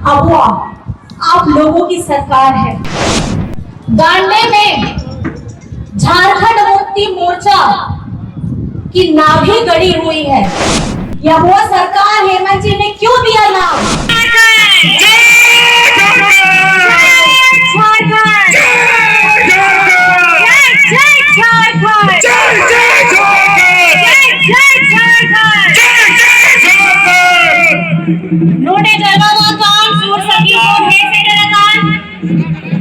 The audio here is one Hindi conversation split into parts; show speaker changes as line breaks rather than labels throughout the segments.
अबुआ आप लोगों की सरकार है। गांडे में झारखंड मुक्ति मोर्चा की नाभि गड़ी हुई है। यह वो सरकार हेमंत जी ने क्यों दिया नाम?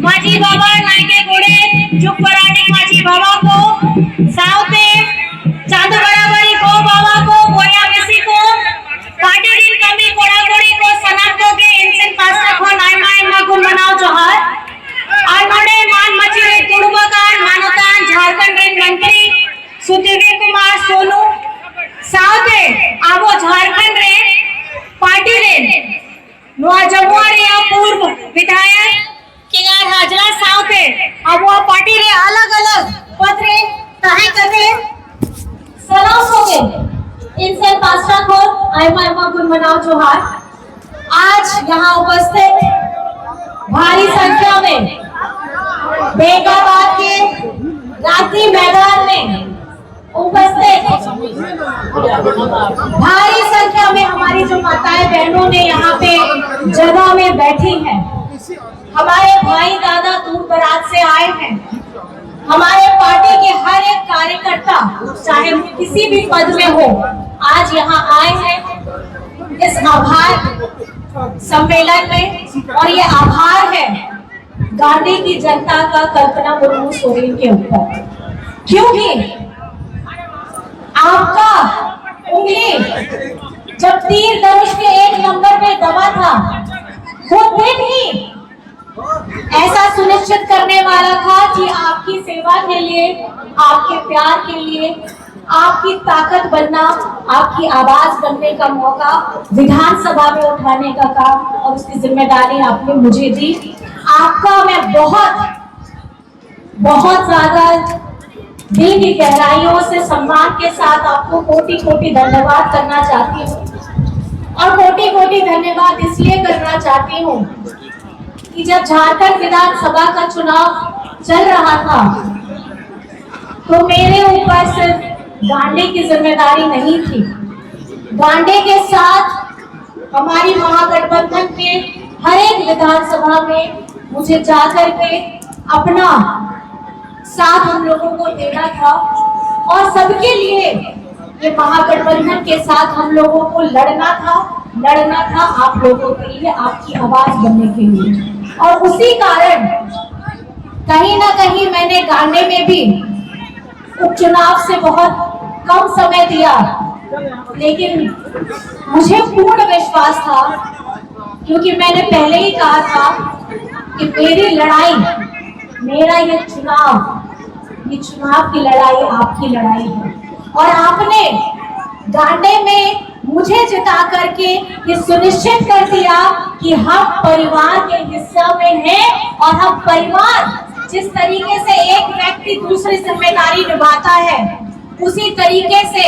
माझी बाबा नायके घोड़े चुप पराठे माझी बाबा को सावते चांद बराबरी को बाबा को गोया मिसी को काटे दिन कमी कोड़ा कोड़ी को सनम को के इंसन पास्ता को नाय माय मागुन मनाओ जोहार आनोड़े मान मचिरे तुड़बकान मानोतान झारखंड रेन मंत्री सुदेवी कुमार सोनू सावते आवो झारखंड रे पार्टी रे नोआ जमुआरिया पूर्व विधायक किंगार हाजरा सावते अब वो पार्टी रे अलग-अलग पत्रे ताहे करते सलाम होगे इनसे पास्ता को आयमा गुण मनाओ जोहार। आज यहाँ उपस्थित भारी संख्या में बेगाबाद के रात्रि मैदान में उपस्थित भारी संख्या में हमारी जो माताएं बहनों ने यहाँ पे जगह में बैठी हैं। हमारे भाई दादा दूर दराज से आए हैं। हमारे पार्टी के हर एक कार्यकर्ता चाहे किसी भी पद में हो आज यहाँ आए हैं इस आभार सम्मेलन में। और ये आभार है गांधी की जनता का कल्पना मुर्मू सोरेन के ऊपर, क्योंकि आपका उंगली जब तीर धनुष के एक नंबर पे दबा था वो दिन ही ऐसा सुनिश्चित करने वाला था कि आपकी सेवा के लिए, आपके प्यार के लिए, आपकी ताकत बनना, आपकी आवाज बनने का मौका विधानसभा में उठाने का काम और उसकी जिम्मेदारी आपने मुझे दी। आपका मैं बहुत ज्यादा दिल की गहराइयों से सम्मान के साथ आपको कोटि-कोटि धन्यवाद करना चाहती हूँ। और कोटि-कोटि धन्यवाद इसलिए करना चाहती हूँ कि जब झारखंड विधानसभा का चुनाव चल रहा था तो मेरे ऊपर सिर्फ गांडे की जिम्मेदारी नहीं थी। गांडे के साथ हमारी महागठबंधन के हर एक विधानसभा में मुझे जाकर के अपना साथ हम लोगों को देना था और सबके लिए ये महागठबंधन के साथ हम लोगों को लड़ना था आप लोगों के लिए, आपकी आवाज बनने के लिए। और उसी कारण कहीं ना कहीं मैंने गांडे में भी उपचुनाव से बहुत कम समय दिया, लेकिन मुझे पूर्ण विश्वास था क्योंकि मैंने पहले ही कहा था कि मेरी लड़ाई, मेरा ये चुनाव की लड़ाई आपकी लड़ाई है। और आपने गांडे में मुझे जिता करके ये सुनिश्चित कर दिया कि हम परिवार के हिस्सा में हैं और हम परिवार जिस तरीके से एक व्यक्ति दूसरी जिम्मेदारी निभाता है उसी तरीके से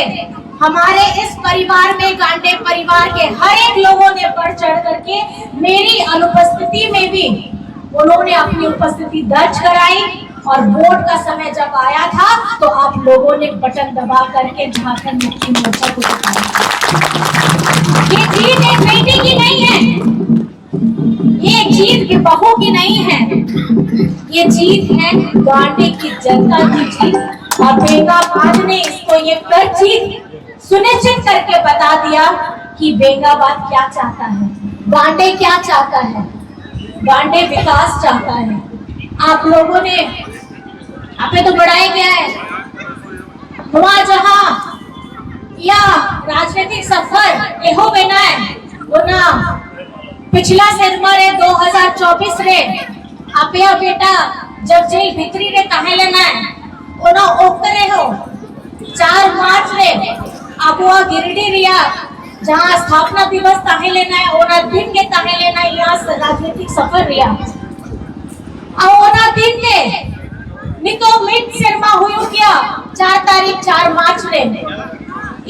हमारे इस परिवार में गांडे परिवार के हर एक लोगों ने बढ़ चढ़ करके मेरी अनुपस्थिति में भी उन्होंने अपनी उपस्थिति दर्ज कराई। और वोट का समय जब आया था तो आप लोगों ने बटन दबा करके झारखंड मुक्ति मोर्चा को जिताया। ये जीत एक बेटी की नहीं है, ये जीत की बहू की नहीं है, ये जीत है गांडे की जनता की जीत। और बेगाबाद ने इसको ये कर जीत सुनिश्चित करके बता दिया कि बेगाबाद क्या चाहता है, गांडे क्या चाहता है। गांडे विकास चाहता है। आप लोगों ने आपने तो बढ़ाया गया है वहां जहां या राजनीतिक सफर एहो बेना है ना पिछला सिरमा रे 2024 रे आपया बेटा जब जेल भीतरी रे ताहे लेना है ओना ओकरे हो 4 मार्च रे आबुआ गिरिडीह रिया जहां स्थापना दिवस ताहे लेना है ओना दिन के ताहे लेना है यहाँ राजनीतिक सफर रिया ओना दिन के नितो मिट सिरमा हुयो क्या 4 तारीख 4 मार्च रे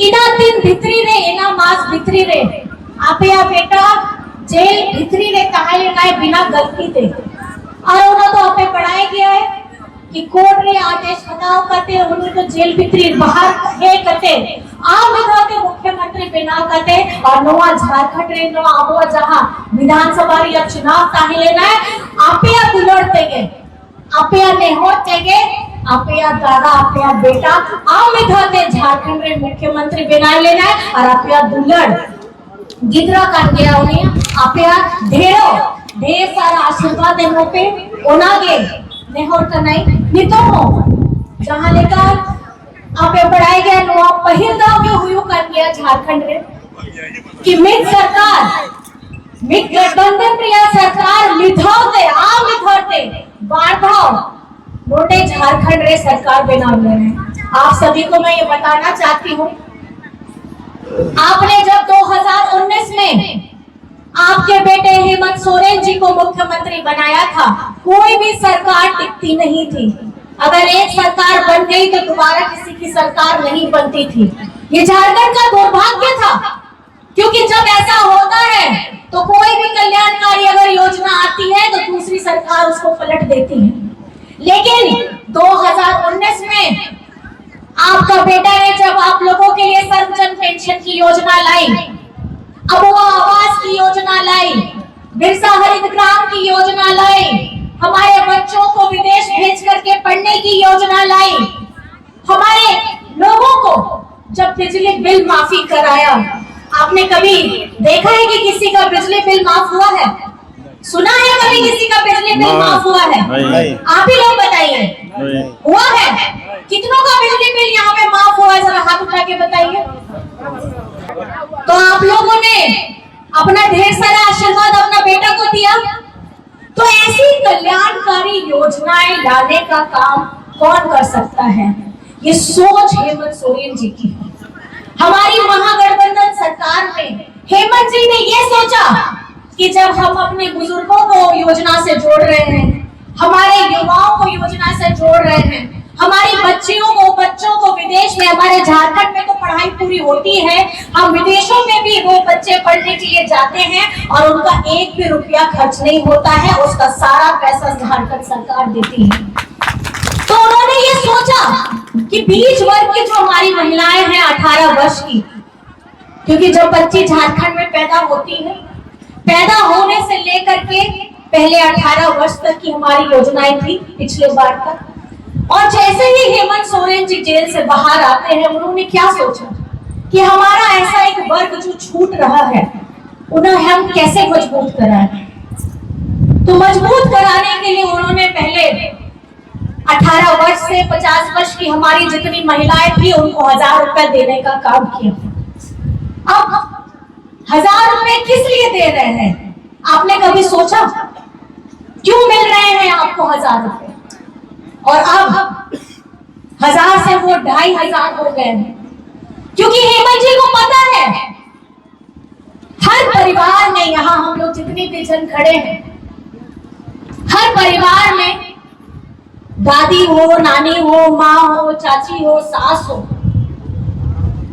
इना दिन भितरी रे इना मास भितरी रे आपया बेटा जेल भितरी ने कहा लगाए बिना गलती थे और उन्होंने तो आपे पढ़ाया गया है कि कोर्ट ने आदेश हटाओ करते उन्होंने तो जेल भितरी बाहर है करते आम विधाते मुख्यमंत्री बिना करते और नवा झारखंड रे नवा आबो जहां विधानसभा या चुनाव ताही लेना है आपे दुलड़ते गए आपे ने होते गए आपे दादा आपे बेटा आम विधाते झारखंड रे मुख्यमंत्री बिना लेना है और आपे दुलड़ गिदरा कर गया उन्हें आपे ढेर सारा आशीर्वाद देने पे ओनागे नेहोर कनाई नितो हो जहां लेकर आपे बढ़ाए गए नो पहिल दाव के हुयो कर गया झारखंड रे कि मित सरकार मित गठबंधन प्रिय सरकार मिथौते आ मिथौते बाढ़ाओ नोटे झारखंड रे सरकार बना रहे आप सभी को मैं ये बताना चाहती हूँ आपने जब 2019 में आपके बेटे हेमंत सोरेन जी को मुख्यमंत्री बनाया था कोई भी सरकार टिकती नहीं थी अगर एक सरकार बन गई तो दोबारा किसी की सरकार नहीं बनती थी ये झारखंड का दुर्भाग्य था क्योंकि जब ऐसा होता है तो कोई भी कल्याणकारी अगर योजना आती है तो दूसरी सरकार उसको पलट देती है लेकिन 2019 में आपका बेटा ने जब आप लोगों के लिए सर्वजन पेंशन की योजना लाई अबुआ आवास की योजना लाई बिरसा हरित ग्राम की योजना लाई हमारे बच्चों को विदेश भेज करके पढ़ने की योजना लाई हमारे लोगों को जब बिजली बिल माफी कराया आपने कभी देखा है कि किसी का बिजली बिल माफ हुआ है सुना है कभी किसी का बिजली बिल माफ हुआ है आप ही लोग बताइए हुआ है कितनों का बिजली बिल यहाँ पे माफ हुआ है जरा हाथ उठा के बताइए तो आप लोगों ने अपना ढेर सारा आशीर्वाद अपना बेटा को दिया तो ऐसी कल्याणकारी योजनाएं लाने का काम कौन कर सकता है ये सोच हेमंत सोरेन जी की हमारी महागठबंधन सरकार में हेमंत जी ने ये सोचा कि जब हम अपने बुजुर्गों को योजना से जोड़ रहे हैं हमारे युवाओं को योजना से जोड़ रहे हैं हमारी बच्चों को विदेश में हमारे झारखंड में तो पढ़ाई पूरी होती है हम विदेशों में भी वो बच्चे पढ़ने के लिए जाते हैं और उनका एक भी रुपया खर्च नहीं होता है उसका सारा पैसा झारखंड सरकार देती है तो उन्होंने ये सोचा कि बीच वर्ग की जो हमारी महिलाएं हैं 18 वर्ष की क्योंकि जब बच्ची झारखंड में पैदा होती है पैदा होने से लेकर के पहले 18 वर्ष तक की हमारी योजनाएं थी पिछले बार तक और जैसे ही हेमंत सोरेन जी जेल से बाहर आते हैं उन्होंने क्या सोचा कि हमारा ऐसा एक वर्ग जो छूट रहा है उन्हें हम कैसे मजबूत कराएं तो मजबूत कराने के लिए उन्होंने पहले 18 वर्ष से 50 वर्ष की हमारी जितनी महिलाएं थी उनको 1000 रुपए देने का काम किया अब 1000 रुपए किस लिए दे रहे हैं आपने कभी सोचा क्यों मिल रहे हैं आपको 1000 रुपए और अब 1000 से वो 2500 हो गए हैं क्योंकि हेमंत जी को पता है हर परिवार में यहाँ हम लोग जितने भी जन खड़े हैं हर परिवार में दादी हो नानी हो माँ हो चाची हो सास हो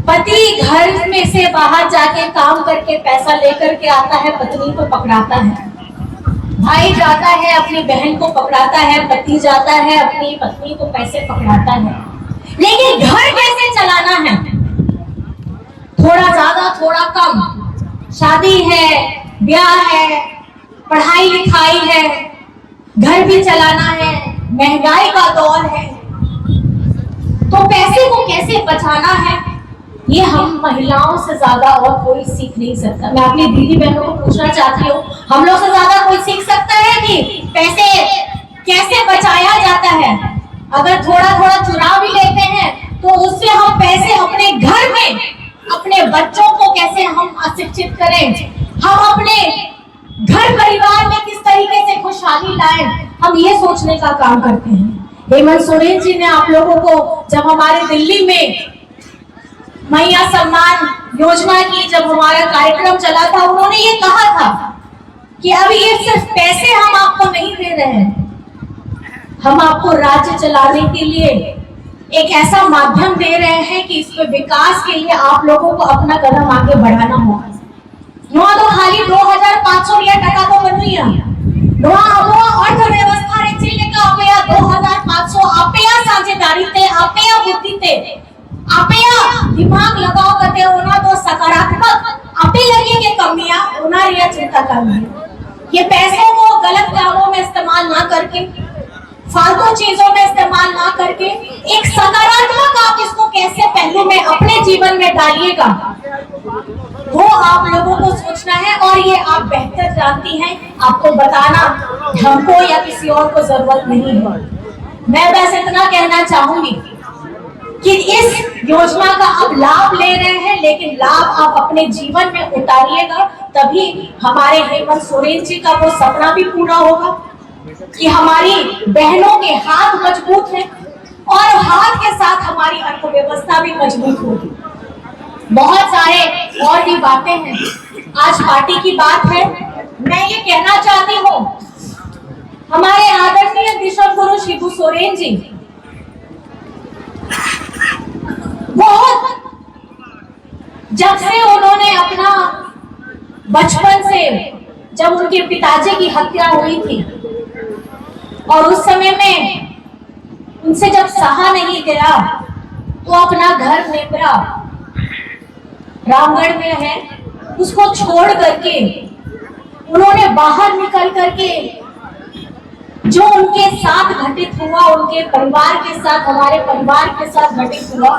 पति घर में से बाहर जाके काम करके पैसा लेकर के आता है पत्नी को पकड़ाता है भाई जाता है अपनी बहन को पकड़ाता है पति जाता है अपनी पत्नी को पैसे पकड़ाता है लेकिन घर कैसे चलाना है थोड़ा ज्यादा थोड़ा कम शादी है ब्याह है पढ़ाई लिखाई है घर भी चलाना है महंगाई का दौर है तो पैसे को कैसे बचाना है ये हम महिलाओं से ज्यादा और कोई सीख नहीं सकता मैं अपनी दीदी बहनों को पूछना चाहती हूँ हम लोग से ज्यादा कोई सीख सकता है कि पैसे कैसे बचाया जाता है अगर थोड़ा थोड़ा चुरा भी लेते हैं तो उससे हम पैसे अपने घर में अपने बच्चों को कैसे हम अशिक्षित करें हम अपने घर परिवार में किस तरीके से खुशहाली लाएं हम ये सोचने का काम करते हैं हेमंत सोरेन जी ने आप लोगों को जब हमारे दिल्ली में मैया सम्मान योजना की जब हमारा कार्यक्रम चला था उन्होंने ये कहा था कि अभी ये सिर्फ पैसे हम आपको नहीं दे रहे हैं हम आपको राज्य चलाने के लिए एक ऐसा माध्यम दे रहे हैं कि इसमें विकास के लिए आप लोगों को अपना कदम आगे बढ़ाना होगा नुआ तो खाली 2500 टका तो बनुया नुआ आबो अर्थव्यवस्था रे चिले का आपेया 2500 आपेया साझेदारी ते आपेया बुद्धि ते आपेया दिमाग लगाओ करते होना तो सकारात्मक आपे लगे के कमियां होना रिया चिंता करनी है। ये पैसों को गलत कामों में इस्तेमाल ना करके, फालतू चीजों में इस्तेमाल ना करके एक सकारात्मक आप इसको कैसे पहलू में अपने जीवन में डालिएगा, वो आप लोगों को सोचना है और ये आप बेहतर जानती हैं। आपको बताना हमको या किसी और को जरूरत नहीं है। मैं बस इतना कहना चाहूंगी कि इस योजना का आप लाभ ले रहे हैं, लेकिन लाभ आप अपने जीवन में उतारिएगा, तभी हमारे हेमंत सोरेन जी का वो सपना भी पूरा होगा कि हमारी बहनों के हाथ मजबूत हैं और हाथ के साथ हमारी अर्थव्यवस्था भी मजबूत होगी। बहुत सारे और भी बातें हैं, आज पार्टी की बात है। मैं ये कहना चाहती हूँ, हमारे आदरणीय दिशा गुरु शिबू सोरेन जी बहुत, जब से उन्होंने अपना बचपन से, जब उनके पिताजी की हत्या हुई थी और उस समय में उनसे जब सहा नहीं गया तो अपना घर नेपरा रामगढ़ में है उसको छोड़ करके उन्होंने बाहर निकल करके जो उनके साथ घटित हुआ, उनके परिवार के साथ, हमारे परिवार के साथ घटित हुआ,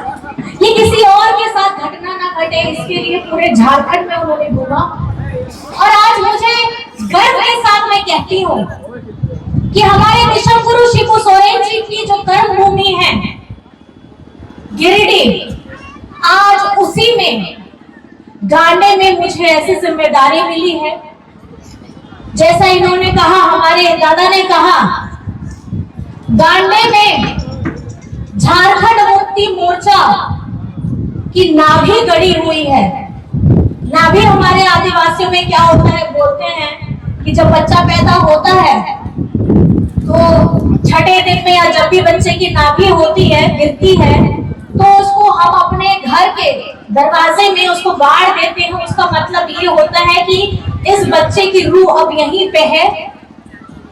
ये किसी और के साथ घटना ना घटे, इसके लिए पूरे झारखंड में उन्होंने घूमा। और आज मुझे गर्व के साथ मैं कहती हूँ कि हमारे दिशा गुरु शिबू सोरेन जी की जो कर्म भूमि है गिरिडीह, आज उसी में गांडे में मुझे ऐसी जिम्मेदारी मिली है। जैसा इन्होंने कहा, हमारे दादा ने कहा, गांडे में झारखंड मुक्ति मोर्चा की नाभि गड़ी हुई है। नाभि हमारे आदिवासियों में क्या होता है, बोलते हैं कि जब बच्चा पैदा होता है तो छठे दिन में या जब भी बच्चे की नाभि होती है, गिरती है, तो उसको हम अपने घर के दरवाजे में उसको गाड़ देते हैं। उसका मतलब ये होता है कि इस बच्चे की रूह अब यहीं पे है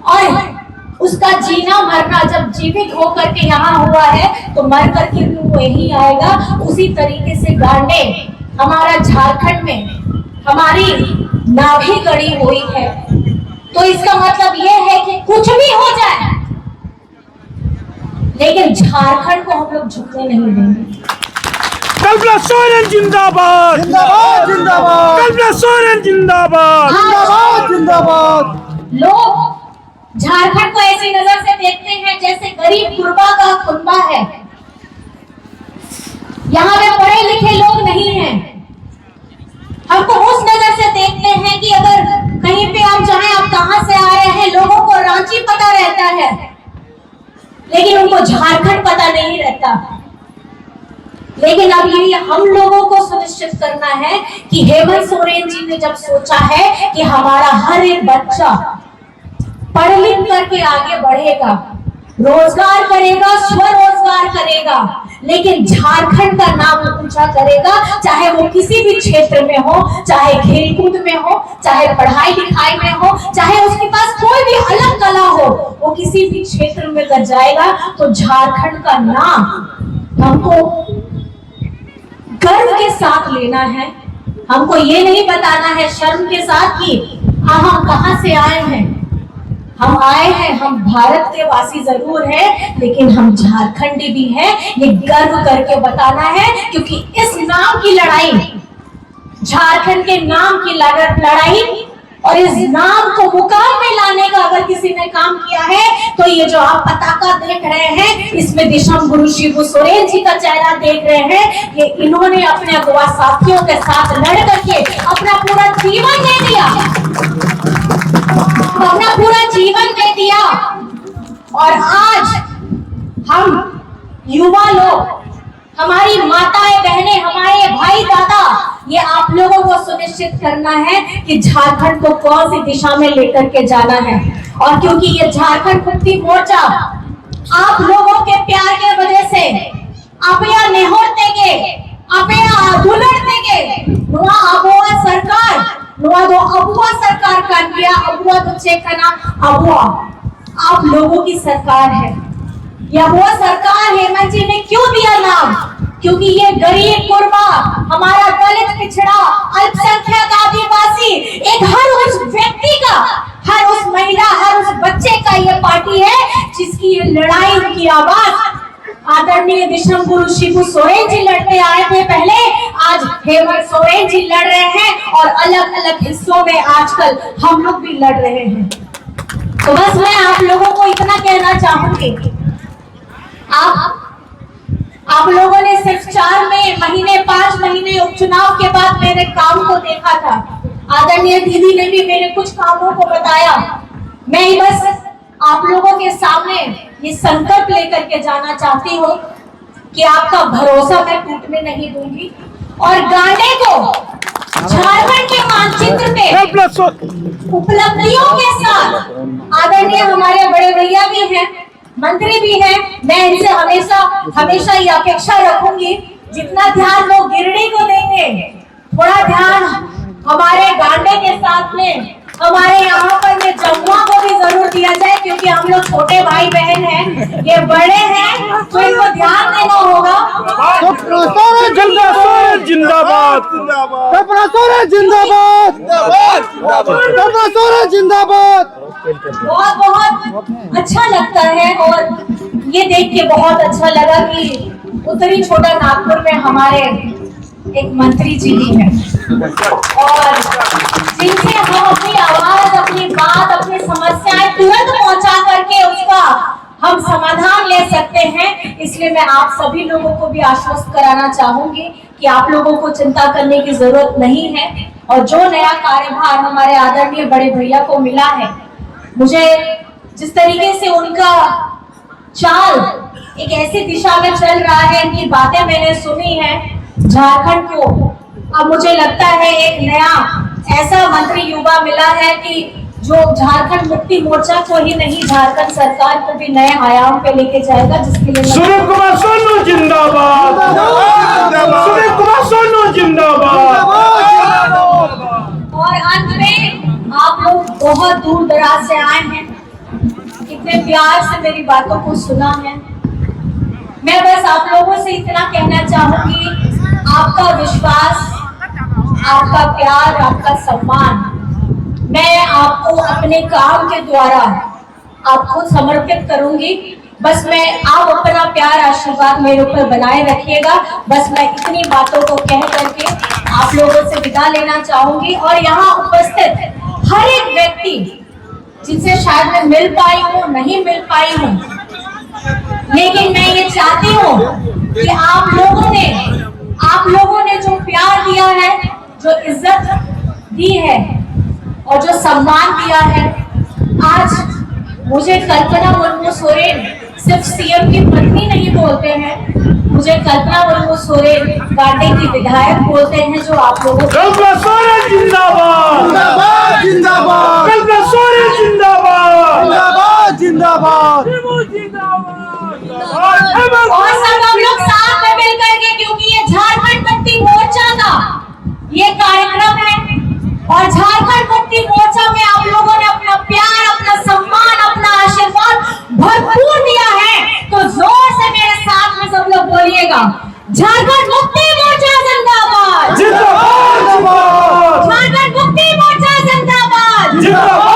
और उसका जीना मरना जब जीवित होकर के यहाँ हुआ है तो मर करके भी वो यहीं आएगा। उसी तरीके से गांडे हमारा झारखंड में हमारी नाभि गड़ी हुई है। तो इसका मतलब ये है कि कुछ भी हो जाए लेकिन झारखंड को हम लोग झुकने नहीं देंगे।
कल्पना सोरेन जिंदाबाद,
जिंदाबाद जिंदाबाद,
कल्पना सोरेन जिंदाबाद,
जिंदाबाद जिंदाबाद।
लोग झारखंड को ऐसी नजर से देखते हैं जैसे गरीब गुरबा का कुनबा है। यहाँ पे पढ़े लिखे लोग नहीं हैं। हमको उस नजर से देखते हैं कि अगर कहीं पे आप चाहें, आप कहां से आ रहे हैं, लोगों को रांची पता रहता है लेकिन उनको झारखंड पता नहीं रहता। लेकिन अब ये हम लोगों को सुनिश्चित करना है कि हेमंत सोरेन जी ने जब सोचा है कि हमारा हर एक बच्चा पढ़ लिख करके आगे बढ़ेगा, रोजगार करेगा, स्वरोजगार करेगा, लेकिन झारखंड का नाम ऊंचा करेगा, चाहे वो किसी भी क्षेत्र में हो, चाहे खेलकूद में हो, चाहे पढ़ाई लिखाई में हो, चाहे उसके पास कोई भी अलग कला हो, वो किसी भी क्षेत्र में कर जाएगा तो झारखंड का नाम हमको गर्व के साथ लेना है। हमको ये नहीं बताना है शर्म के साथ कि हम कहां से आए हैं। हम आए हैं, हम भारत के वासी जरूर हैं, लेकिन हम झारखंडी भी हैं। ये गर्व करके बताना है, क्योंकि इस नाम की लड़ाई, झारखंड के नाम की लड़ाई और इस नाम को मुकाम में लाने का अगर किसी ने काम किया है तो ये जो आप पताका देख रहे हैं, इसमें दिशा गुरु शिबू सोरेन जी का चेहरा देख रहे हैं। ये इन्होंने अपने अगवा साथियों के साथ लड़ करके अपना पूरा जीवन दे दिया, अपना पूरा जीवन दे दिया। और आज हम युवा लोग, हमारी माताएं बहनें, हमारे भाई दादा, ये आप लोगों को सुनिश्चित करना है कि झारखंड को कौन सी दिशा में लेकर के जाना है। और क्योंकि ये झारखंड मुक्ति मोर्चा आप लोगों के प्यार के वजह से आपया नेहोरते के, आपया दुलड़ते के, नुआ आबोआ सरकार नुआ दो अबुआ सरकार कर दिया अबुआ तो चेक करना अबुआ आप लोगों की सरकार है। ये अबुआ सरकार हेमंत जी ने क्यों दिया नाम? क्योंकि ये गरीब गुरबा हमारा दलित पिछड़ा अल्पसंख्यक आदिवासी एक हर उस व्यक्ति का हर उस महिला हर उस बच्चे का ये पार्टी है जिसकी ये लड़ाई की आवाज आदरणीय विश्व गुरु शिबू सोरेन जी लड़ते आए थे पहले, आज हेमंत सोरेन जी लड़ रहे हैं और अलग अलग हिस्सों में आजकल हम लोग भी लड़ रहे हैं। तो बस मैं आप लोगों को इतना कहना चाहूंगी, आप लोगों ने सिर्फ 4 महीने 5 महीने उपचुनाव के बाद मेरे काम को देखा था। आदरणीय दीदी ने भी मेरे कुछ कामों को बताया। मैं बस आप लोगों के सामने ये संकल्प लेकर के जाना चाहती हूँ कि आपका भरोसा मैं टूटने नहीं दूंगी और गांडे को झारखंड के मानचित्र पे उपलब्धियों के साथ आदरणीय हमारे बड़े भैया भी हैं, मंत्री भी हैं, मैं इनसे हमेशा ये अपेक्षा रखूंगी जितना ध्यान लोग गिरडी को देंगे थोड़ा ध्यान हमारे गांडे के साथ में हमारे यहाँ पर में जमुआ को भी जरूर दिया जाए, क्योंकि हम लोग छोटे भाई बहन हैं, ये बड़े हैं तो इनको ध्यान देना होगा।
कल्पना सोरेन जिंदाबाद,
कल्पना सोरेन जिंदाबाद, कल्पना सोरेन जिंदाबाद।
बहुत बहुत अच्छा लगता है और ये देख के बहुत अच्छा लगा कि उत्तरी छोटा नागपुर में हमारे एक मंत्री जी भी हैं और जिनसे हम अपनी आवाज अपनी बात अपनी समस्याएं तुरंत पहुंचा करके उसका हम समाधान ले सकते हैं। इसलिए मैं आप सभी लोगों को भी आश्वस्त कराना चाहूंगी कि आप लोगों को चिंता करने की जरूरत नहीं है और जो नया कार्यभार हमारे आदरणीय बड़े भैया को मिला है, मुझे जिस तरीके से उनका चाल एक ऐसी दिशा में चल रहा है, इनकी बातें मैंने सुनी है, झारखंड को अब मुझे लगता है एक नया ऐसा मंत्री युवा मिला है कि जो झारखंड मुक्ति मोर्चा को ही नहीं झारखंड सरकार को भी नए आयाम पे लेके जाएगा, जिसके लिए
सुनील कुमार सोनू जिंदाबाद, सुनील कुमार सोनू जिंदाबाद।
और अंत में आप लोग बहुत दूर दराज से आए हैं, कितने प्यार से मेरी बातों को सुना है। मैं बस आप लोगों से इतना कहना चाहूंगी, आपका विश्वास आपका प्यार आपका सम्मान मैं आपको अपने काम के द्वारा आपको समर्पित करूंगी। बस मैं आप अपना प्यार आशीर्वाद मेरे ऊपर बनाए रखिएगा। बस मैं इतनी बातों को कह करके आप लोगों से विदा लेना चाहूंगी और यहाँ उपस्थित हर एक व्यक्ति जिनसे शायद मैं मिल पाई हूँ नहीं मिल पाई हूँ, लेकिन मैं ये चाहती हूँ कि आप लोगों ने जो प्यार दिया है, जो इज्जत दी है और जो सम्मान दिया है, आज मुझे कल्पना मुर्मू सोरेन सिर्फ सीएम की पत्नी नहीं बोलते हैं, मुझे कल्पना मुर्मू सोरेन गांडे की विधायक बोलते हैं, जो आप लोगों को
कल्पना सोरेन जिंदाबाद,
जिंदाबाद जिंदाबाद,
कल्पना सोरेन जिंदाबाद,
जिंदाबाद जिंदाबाद।
और सब हम लोग साथ में मिल करके, क्योंकि ये झारखंड मुक्ति मोर्चा का ये कार्यक्रम है और झारखंड मुक्ति मोर्चा में आप लोगों ने